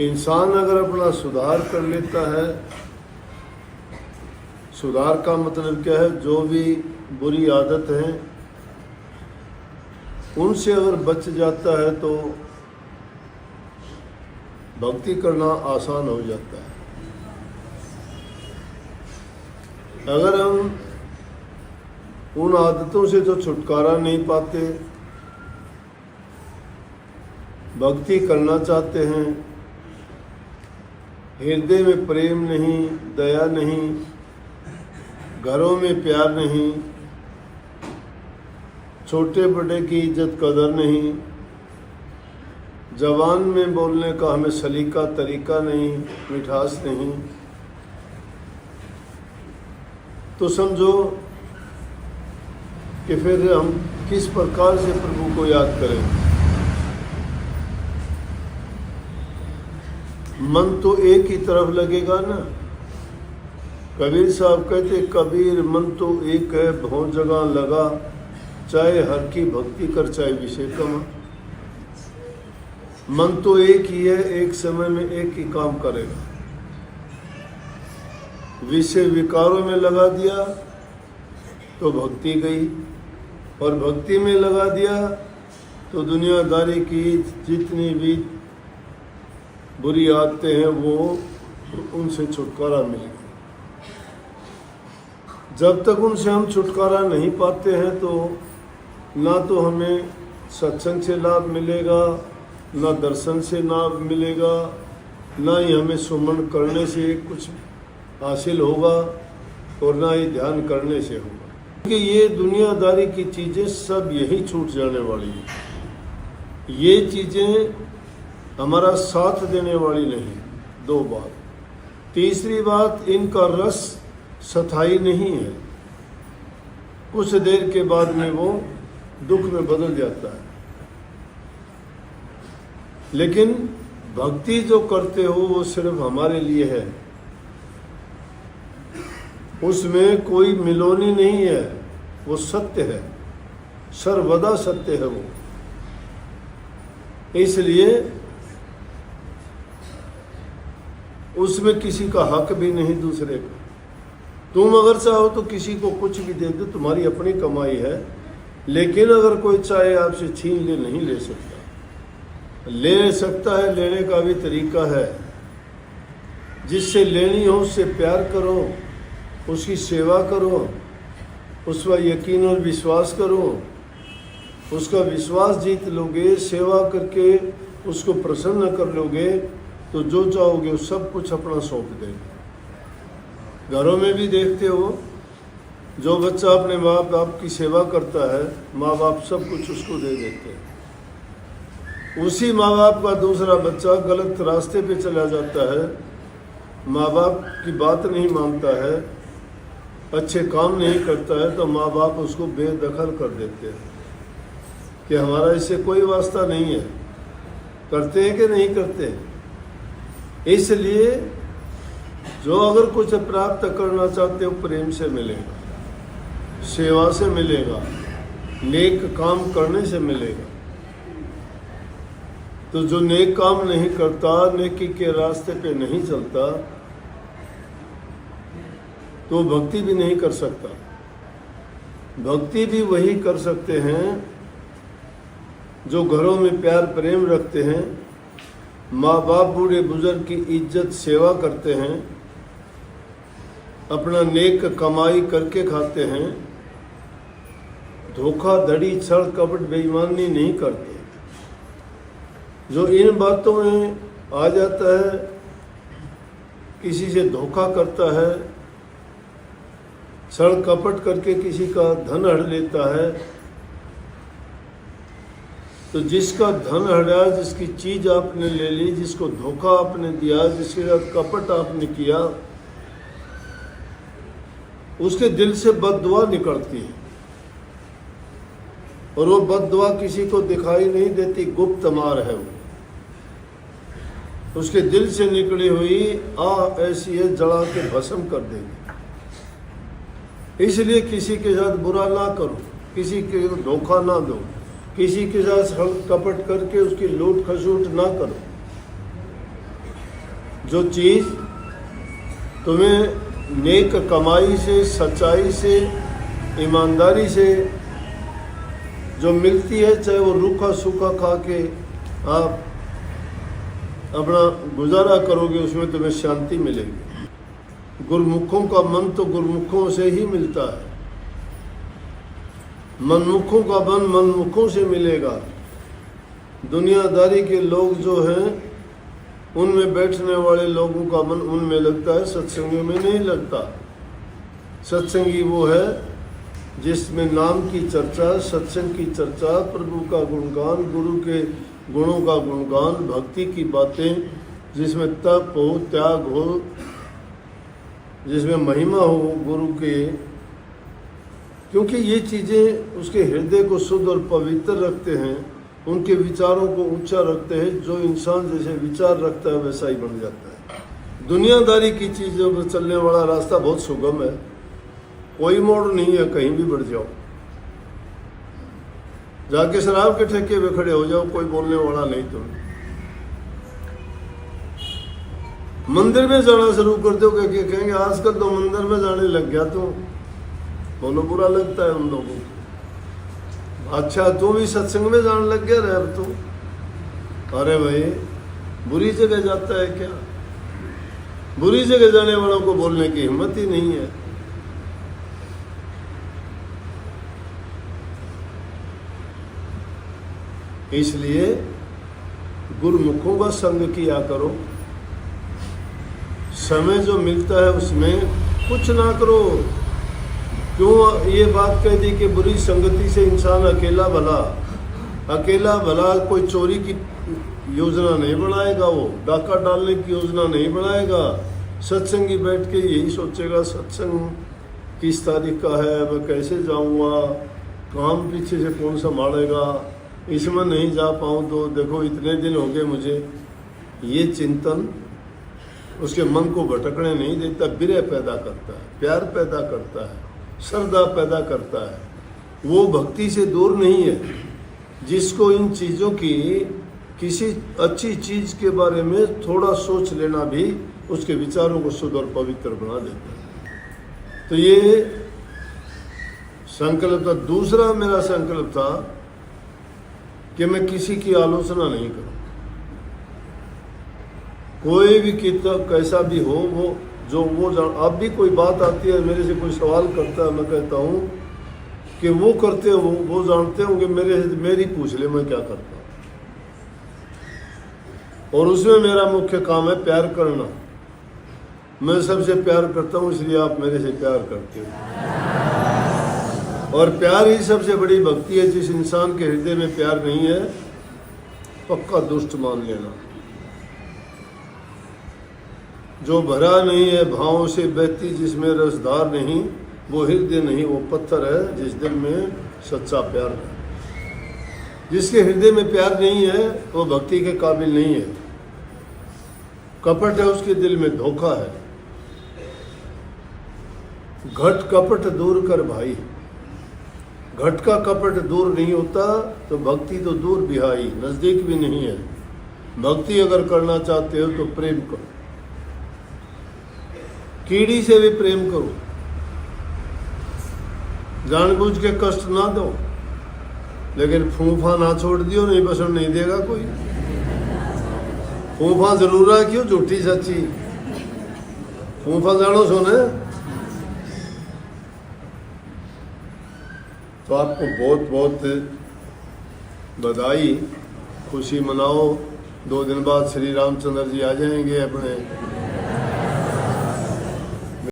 इंसान अगर अपना सुधार कर लेता है, सुधार का मतलब क्या है, जो भी बुरी आदत है उनसे अगर बच जाता है तो भक्ति करना आसान हो जाता है। अगर हम उन आदतों से तो छुटकारा नहीं पाते, भक्ति करना चाहते हैं, हृदय में प्रेम नहीं, दया नहीं, घरों में प्यार नहीं, छोटे बड़े की इज्जत कदर नहीं, जबान में बोलने का हमें सलीका तरीका नहीं, मिठास नहीं, तो समझो कि फिर हम किस प्रकार से प्रभु को याद करें। मन तो एक ही तरफ लगेगा ना। कबीर साहब कहते, कबीर मन तो एक है, बहुत जगह लगा, चाहे हर की भक्ति कर चाहे विषय कमा। मन तो एक ही है, एक समय में एक ही काम करेगा। विषय विकारों में लगा दिया तो भक्ति गई, और भक्ति में लगा दिया तो दुनियादारी की जितनी भी बुरी आदतें हैं वो उनसे छुटकारा मिलेगा। जब तक उनसे हम छुटकारा नहीं पाते हैं तो ना तो हमें सत्संग से लाभ मिलेगा, ना दर्शन से लाभ मिलेगा, ना ही हमें सुमन करने से कुछ हासिल होगा, और ना ही ध्यान करने से होगा। क्योंकि ये दुनियादारी की चीज़ें सब यही छूट जाने वाली हैं। ये चीज़ें हमारा साथ देने वाली नहीं। दो बात। तीसरी बात, इनका रस स्थायी नहीं है, कुछ देर के बाद में वो दुख में बदल जाता है। लेकिन भक्ति जो करते हो वो सिर्फ हमारे लिए है, उसमें कोई मिलोनी नहीं है, वो सत्य है, सर्वदा सत्य है वो। इसलिए उसमें किसी का हक भी नहीं दूसरे का। तुम अगर चाहो तो किसी को कुछ भी दे दो, तुम्हारी अपनी कमाई है, लेकिन अगर कोई चाहे आपसे छीन ले, नहीं ले सकता। ले सकता है, लेने का भी तरीका है। जिससे लेनी हो उससे प्यार करो, उसकी सेवा करो, उस पर यकीन और विश्वास करो, उसका विश्वास जीत लोगे, सेवा करके उसको प्रसन्न कर लोगे तो जो चाहोगे वो सब कुछ अपना सौंप देगा। घरों में भी देखते हो, जो बच्चा अपने माँ बाप की सेवा करता है, माँ बाप सब कुछ उसको दे देते हैं। उसी माँ बाप का दूसरा बच्चा गलत रास्ते पे चला जाता है, माँ बाप की बात नहीं मानता है, अच्छे काम नहीं करता है, तो माँ बाप उसको बेदखल कर देते हैं कि हमारा इससे कोई वास्ता नहीं है। करते हैं कि नहीं करते हैं? इसलिए जो अगर कुछ प्राप्त करना चाहते हो, प्रेम से मिलेगा, सेवा से मिलेगा, नेक काम करने से मिलेगा। तो जो नेक काम नहीं करता, नेकी के रास्ते पे नहीं चलता, तो भक्ति भी नहीं कर सकता। भक्ति भी वही कर सकते हैं जो घरों में प्यार प्रेम रखते हैं, माँ बाप बूढ़े बुजुर्ग की इज्जत सेवा करते हैं, अपना नेक कमाई करके खाते हैं, धोखाधड़ी छल कपट बेईमानी नहीं करते। जो इन बातों में आ जाता है, किसी से धोखा करता है, छल कपट करके किसी का धन हड़ लेता है, तो जिसका धन हड़ा, जिसकी चीज आपने ले ली, जिसको धोखा आपने दिया, जिसके साथ कपट आपने किया, उसके दिल से बद्दुआ निकलती है, और वो बद्दुआ किसी को दिखाई नहीं देती, गुप्त मार है वो। उसके दिल से निकली हुई ऐसी है, जला के भस्म कर देगी। इसलिए किसी के साथ बुरा ना करो, किसी के धोखा ना दो, किसी के साथ कपट करके उसकी लूट खसूट ना करो। जो चीज़ तुम्हें नेक कमाई से, सच्चाई से, ईमानदारी से जो मिलती है, चाहे वो रूखा सूखा खा के आप अपना गुजारा करोगे, उसमें तुम्हें शांति मिलेगी। गुरमुखों का मन तो गुरमुखों से ही मिलता है, मनमुखों का मन मनमुखों से मिलेगा। दुनियादारी के लोग जो हैं, उनमें बैठने वाले लोगों का मन उनमें लगता है, सत्संग में नहीं लगता। सत्संगी वो है जिसमें नाम की चर्चा, सत्संग की चर्चा, प्रभु का गुणगान, गुरु के गुणों का गुणगान, भक्ति की बातें, जिसमें तप हो, त्याग हो, जिसमें महिमा हो गुरु के, क्योंकि ये चीज़ें उसके हृदय को शुद्ध और पवित्र रखते हैं, उनके विचारों को ऊंचा रखते हैं। जो इंसान जैसे विचार रखता है वैसा ही बन जाता है। दुनियादारी की चीज़ों पर चलने वाला रास्ता बहुत सुगम है, कोई मोड़ नहीं है, कहीं भी बढ़ जाओ, जाके शराब के ठेके पे खड़े हो जाओ, कोई बोलने वाला नहीं। तुम्हें मंदिर में जाना शुरू कर दो, कहेंगे आजकल तो मंदिर में जाने लग गया तू, बोलो बुरा लगता है उन लोगों को। अच्छा तू भी सत्संग में जाने लग गया रे अब तू, अरे भाई बुरी जगह जाता है क्या? बुरी जगह जाने वालों को बोलने की हिम्मत ही नहीं है। इसलिए गुरुमुखों का संग किया करो। समय जो मिलता है उसमें कुछ ना करो। क्यों ये बात कह दी कि बुरी संगति से इंसान अकेला भला कोई चोरी की योजना नहीं बनाएगा, वो डाका डालने की योजना नहीं बनाएगा। सत्संगी बैठ के यही सोचेगा सत्संग किस तारीख का है, मैं कैसे जाऊंगा, काम पीछे से कौन संभालेगा, इसमें नहीं जा पाऊँ तो देखो इतने दिन हो गए मुझे। ये चिंतन उसके मन को भटकने नहीं देता, विरह पैदा करता है, प्यार पैदा करता है, श्रद्धा पैदा करता है। वो भक्ति से दूर नहीं है। जिसको इन चीज़ों की, किसी अच्छी चीज़ के बारे में थोड़ा सोच लेना भी उसके विचारों को शुद्ध और पवित्र बना देता है। तो ये संकल्प था। दूसरा मेरा संकल्प था कि मैं किसी की आलोचना नहीं करूं। कोई भी किताब कैसा भी हो, वो जो वो अब भी कोई बात आती है, मेरे से कोई सवाल करता है, मैं कहता हूँ कि वो करते हो, वो जानते होंगे, मेरी पूछ ले मैं क्या करता हूँ। और उसमें मेरा मुख्य काम है प्यार करना। मैं सबसे प्यार करता हूँ, इसलिए आप मेरे से प्यार करते हो। और प्यार ही सबसे बड़ी भक्ति है। जिस इंसान के हृदय में प्यार नहीं है, पक्का दुष्ट मान लेना। जो भरा नहीं है भावों से बहती, जिसमें रसधार नहीं, वो हृदय नहीं, वो पत्थर है जिस दिल में सच्चा प्यार है। जिसके हृदय में प्यार नहीं है वो भक्ति के काबिल नहीं है। कपट है उसके दिल में, धोखा है। घट कपट दूर कर भाई। घट का कपट दूर नहीं होता तो भक्ति तो दूर बिहाई, नजदीक भी नहीं है। भक्ति अगर करना चाहते हो तो प्रेम करो, कीड़ी से भी प्रेम करो, जानबूझ के कष्ट ना दो, लेकिन फूफा ना छोड़ दियो, नहीं पसंद नहीं देगा कोई। फूफा जरूर है, क्यों झूठी सच्ची फूफा जानो सोने। तो आपको बहुत बहुत बधाई, खुशी मनाओ। 2 दिन बाद श्री रामचंद्र जी आ जाएंगे अपने